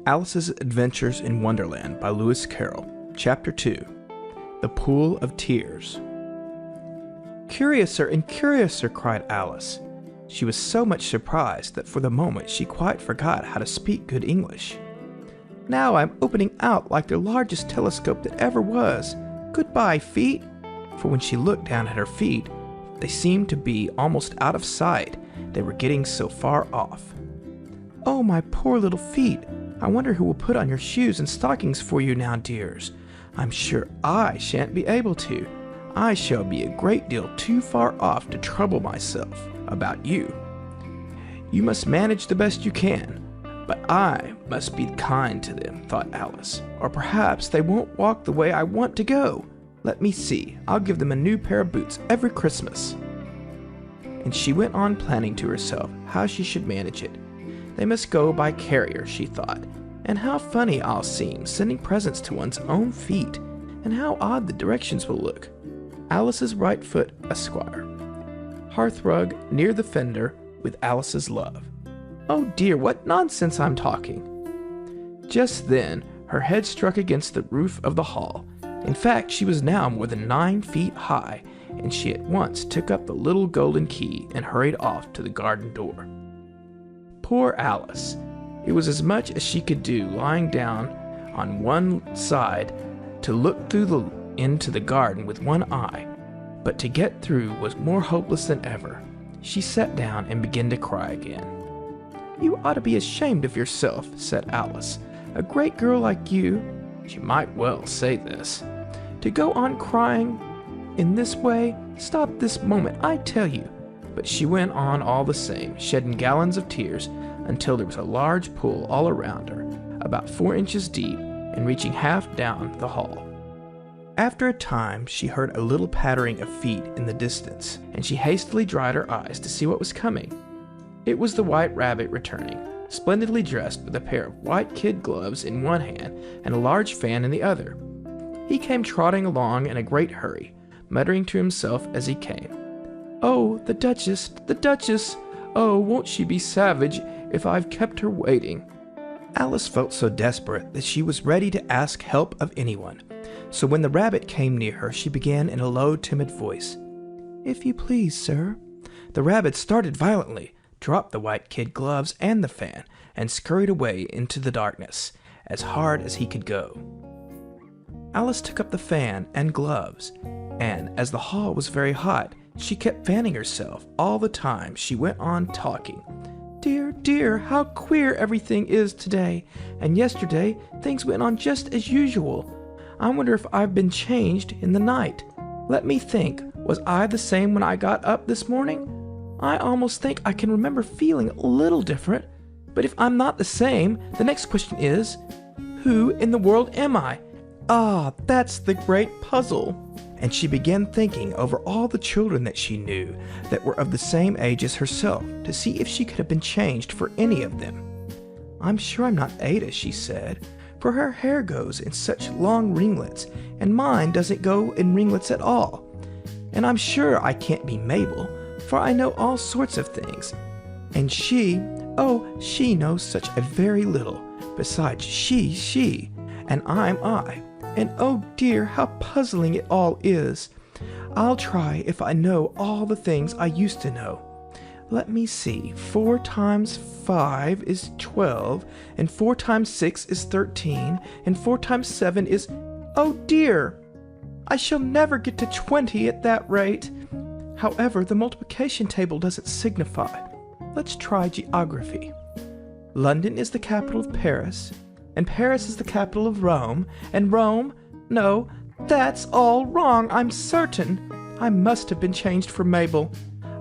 Alice's Adventures in Wonderland by Lewis Carroll. Chapter 2. The Pool of Tears. "Curiouser and curiouser," cried Alice. She was so much surprised that for the moment she quite forgot how to speak good English. "Now I'm opening out like the largest telescope that ever was. Goodbye, feet." For when she looked down at her feet, they seemed to be almost out of sight. They were getting so far off. "Oh, my poor little feet. I wonder who will put on your shoes and stockings for you now, dears. I'm sure I shan't be able to. I shall be a great deal too far off to trouble myself about you. You must manage the best you can, but I must be kind to them," thought Alice, "or perhaps they won't walk the way I want to go. Let me see, I'll give them a new pair of boots every Christmas." And she went on planning to herself how she should manage it. They must go by carrier, she thought, and how funny I'll seem sending presents to one's own feet, and how odd the directions will look. Alice's right foot, Esquire. Hearthrug near the fender with Alice's love. Oh dear, what nonsense I'm talking. Just then, her head struck against the roof of the hall. In fact, she was now more than 9 feet high, and she at once took up the little golden key and hurried off to the garden door. Poor Alice! It was as much as she could do lying down on one side to look through into the garden with one eye, but to get through was more hopeless than ever. She sat down and began to cry again. "You ought to be ashamed of yourself," said Alice. "A great girl like you," she might well say this, "to go on crying in this way. Stop this moment, I tell you." But she went on all the same, shedding gallons of tears until there was a large pool all around her, about 4 inches deep and reaching half down the hall. After a time, she heard a little pattering of feet in the distance, and she hastily dried her eyes to see what was coming. It was the White Rabbit returning, splendidly dressed with a pair of white kid gloves in one hand and a large fan in the other. He came trotting along in a great hurry, muttering to himself as he came, "Oh, the Duchess, the Duchess! Oh, won't she be savage if I've kept her waiting?" Alice felt so desperate that she was ready to ask help of anyone. So when the rabbit came near her, she began in a low, timid voice, "If you please, sir." The rabbit started violently, dropped the white kid gloves and the fan, and scurried away into the darkness, as hard as he could go. Alice took up the fan and gloves, and as the hall was very hot, she kept fanning herself all the time she went on talking. "Dear, dear, how queer everything is today, and yesterday things went on just as usual. I wonder if I've been changed in the night. Let me think, was I the same when I got up this morning? I almost think I can remember feeling a little different, but if I'm not the same, the next question is, who in the world am I? Ah, that's the great puzzle." And she began thinking over all the children that she knew that were of the same age as herself, to see if she could have been changed for any of them. "I'm sure I'm not Ada," she said, "for her hair goes in such long ringlets, and mine doesn't go in ringlets at all. And I'm sure I can't be Mabel, for I know all sorts of things. And she, oh, she knows such a very little. Besides, she, and I'm I. And oh dear, how puzzling it all is. I'll try if I know all the things I used to know. Let me see, 4 times 5 is 12, and 4 times 6 is 13, and 4 times 7 is... Oh dear! I shall never get to 20 at that rate. However, the multiplication table doesn't signify. Let's try geography. London is the capital of Paris, and Paris is the capital of Rome, and Rome... No, that's all wrong, I'm certain. I must have been changed for Mabel.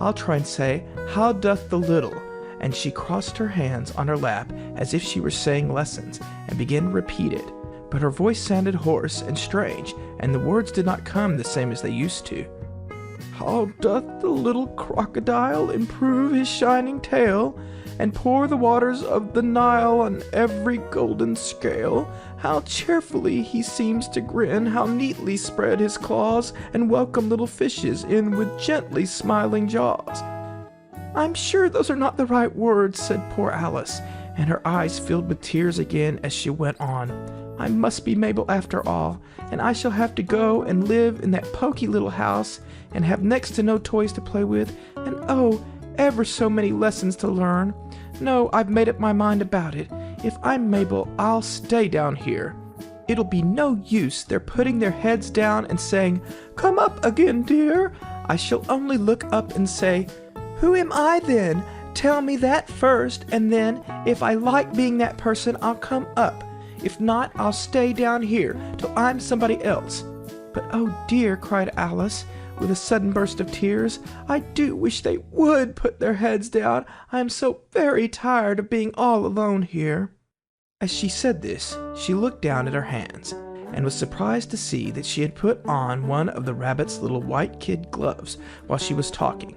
I'll try and say, how doth the little... And she crossed her hands on her lap as if she were saying lessons, and began to repeat it. But her voice sounded hoarse and strange, and the words did not come the same as they used to. How doth the little crocodile improve his shining tail, and pour the waters of the Nile on every golden scale? How cheerfully he seems to grin, how neatly spread his claws, and welcome little fishes in with gently smiling jaws. I'm sure those are not the right words, said poor Alice, and her eyes filled with tears again as she went on. "I must be Mabel after all, and I shall have to go and live in that poky little house, and have next to no toys to play with, and oh, ever so many lessons to learn. No, I've made up my mind about it. If I'm Mabel, I'll stay down here. It'll be no use their putting their heads down and saying, 'Come up again, dear.' I shall only look up and say, 'Who am I then? Tell me that first, and then, if I like being that person, I'll come up. If not, I'll stay down here till I'm somebody else.' But oh dear," cried Alice, with a sudden burst of tears, "I do wish they would put their heads down. I am so very tired of being all alone here." As she said this, she looked down at her hands, and was surprised to see that she had put on one of the rabbit's little white kid gloves while she was talking.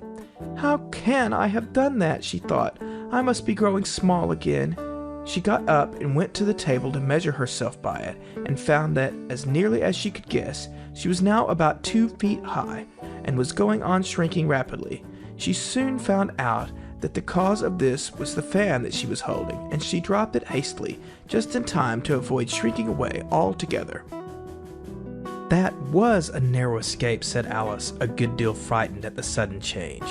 "How can I have done that?" she thought. "I must be growing small again." She got up and went to the table to measure herself by it, and found that, as nearly as she could guess, she was now about 2 feet high, and was going on shrinking rapidly. She soon found out that the cause of this was the fan that she was holding, and she dropped it hastily, just in time to avoid shrinking away altogether. "That was a narrow escape," said Alice, a good deal frightened at the sudden change,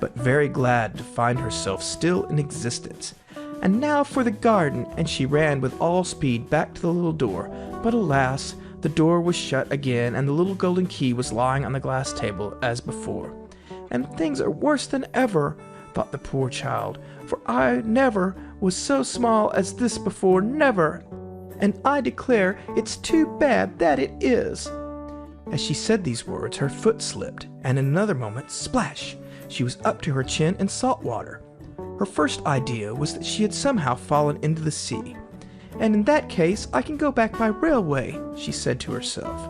but very glad to find herself still in existence. "And now for the garden," and she ran with all speed back to the little door, but alas, the door was shut again, and the little golden key was lying on the glass table as before. "And things are worse than ever," thought the poor child, "for I never was so small as this before, never, and I declare it's too bad that it is." As she said these words, her foot slipped, and in another moment, splash, she was up to her chin in salt water. Her first idea was that she had somehow fallen into the sea. "And in that case, I can go back by railway," she said to herself.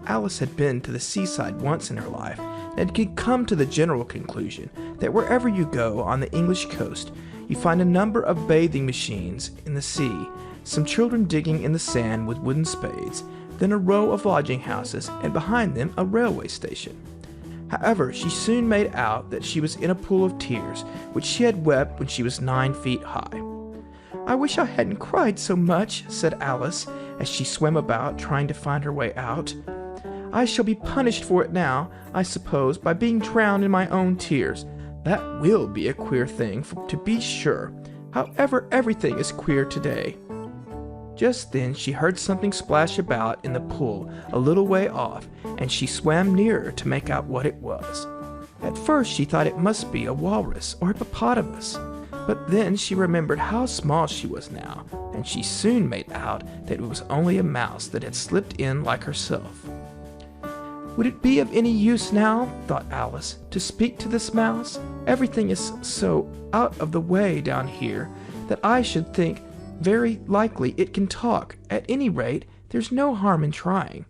Alice had been to the seaside once in her life, and had come to the general conclusion that wherever you go on the English coast, you find a number of bathing machines in the sea, some children digging in the sand with wooden spades, then a row of lodging houses, and behind them a railway station. However, she soon made out that she was in a pool of tears, which she had wept when she was 9 feet high. "I wish I hadn't cried so much," said Alice, as she swam about, trying to find her way out. "I shall be punished for it now, I suppose, by being drowned in my own tears. That will be a queer thing, to be sure. However, everything is queer today." Just then she heard something splash about in the pool a little way off, and she swam nearer to make out what it was. At first she thought it must be a walrus or hippopotamus, but then she remembered how small she was now, and she soon made out that it was only a mouse that had slipped in like herself. "Would it be of any use now," thought Alice, "to speak to this mouse? Everything is so out of the way down here that I should think very likely it can talk. At any rate, there's no harm in trying."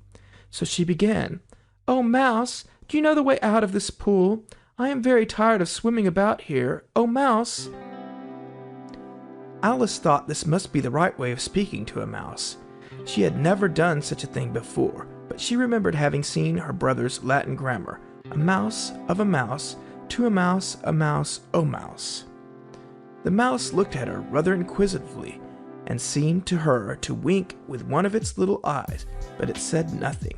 So she began, "Oh, Mouse, do you know the way out of this pool? I am very tired of swimming about here. Oh, Mouse." Alice thought this must be the right way of speaking to a mouse. She had never done such a thing before, but she remembered having seen her brother's Latin grammar, a mouse of a mouse, to a mouse, oh mouse. The mouse looked at her rather inquisitively, and seemed to her to wink with one of its little eyes, but it said nothing.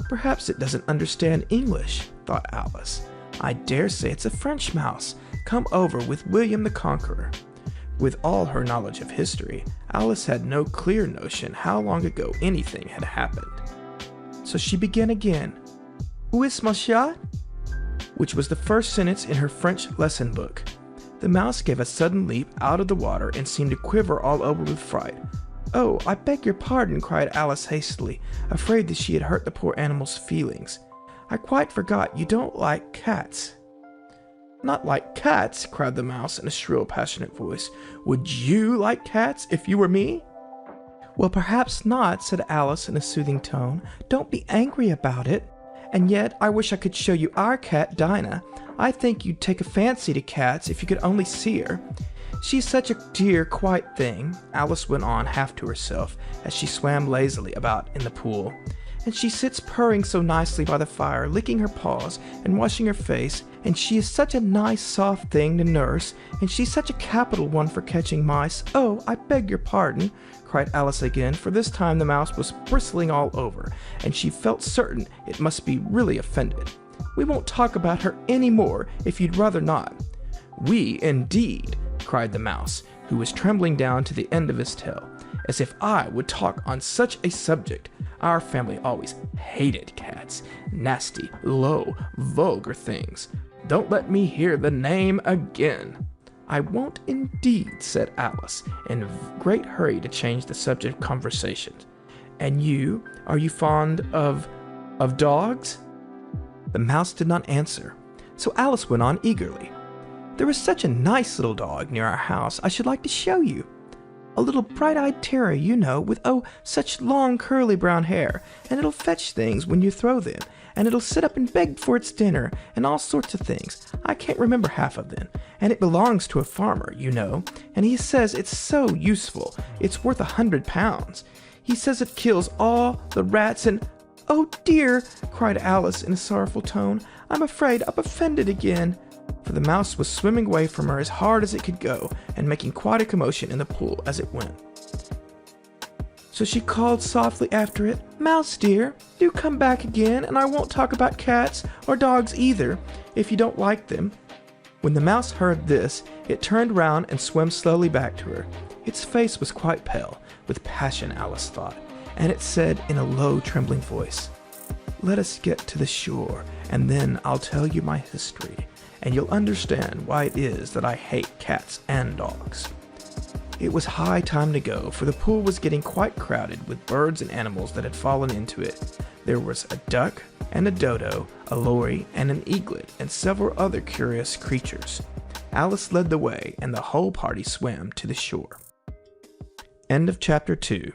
"Perhaps it doesn't understand English," thought Alice. "I dare say it's a French mouse, come over with William the Conqueror." With all her knowledge of history, Alice had no clear notion how long ago anything had happened. So she began again, "Où est mon chat?" which was the first sentence in her French lesson book. The mouse gave a sudden leap out of the water and seemed to quiver all over with fright. "Oh, I beg your pardon," cried Alice hastily, afraid that she had hurt the poor animal's feelings. "I quite forgot you don't like cats." "Not like cats?" cried the mouse in a shrill, passionate voice. "Would you like cats if you were me?" "Well, perhaps not," said Alice in a soothing tone. "Don't be angry about it. And yet, I wish I could show you our cat, Dinah. I think you'd take a fancy to cats if you could only see her. She's such a dear, quiet thing," Alice went on half to herself as she swam lazily about in the pool. and she sits purring so nicely by the fire, licking her paws and washing her face, and she is such a nice soft thing to nurse, and she's such a capital one for catching mice. Oh, I beg your pardon, cried Alice again, for this time the mouse was bristling all over, and she felt certain it must be really offended. We won't talk about her any more, if you'd rather not. We, indeed, cried the mouse, who was trembling down to the end of his tail. As if I would talk on such a subject. Our family always hated cats. Nasty, low, vulgar things. Don't let me hear the name again. I won't indeed, said Alice, in great hurry to change the subject of conversation. And you, are you fond of dogs? The mouse did not answer, so Alice went on eagerly. There is such a nice little dog near our house I should like to show you. A little bright-eyed terrier, you know, with such long curly brown hair, and it'll fetch things when you throw them, and it'll sit up and beg for its dinner, and all sorts of things. I can't remember half of them, and it belongs to a farmer, you know, and he says it's so useful, it's worth £100. He says it kills all the rats and... Oh dear, cried Alice in a sorrowful tone, I'm afraid I've offended again. For the mouse was swimming away from her as hard as it could go, and making quite a commotion in the pool as it went. So she called softly after it, Mouse dear, do come back again, and I won't talk about cats, or dogs either, if you don't like them. When the mouse heard this, it turned round and swam slowly back to her. Its face was quite pale, with passion, Alice thought, and it said in a low, trembling voice, Let us get to the shore, and then I'll tell you my history, and you'll understand why it is that I hate cats and dogs. It was high time to go, for the pool was getting quite crowded with birds and animals that had fallen into it. There was a duck and a dodo, a lory and an eaglet, and several other curious creatures. Alice led the way, and the whole party swam to the shore. End of chapter 2.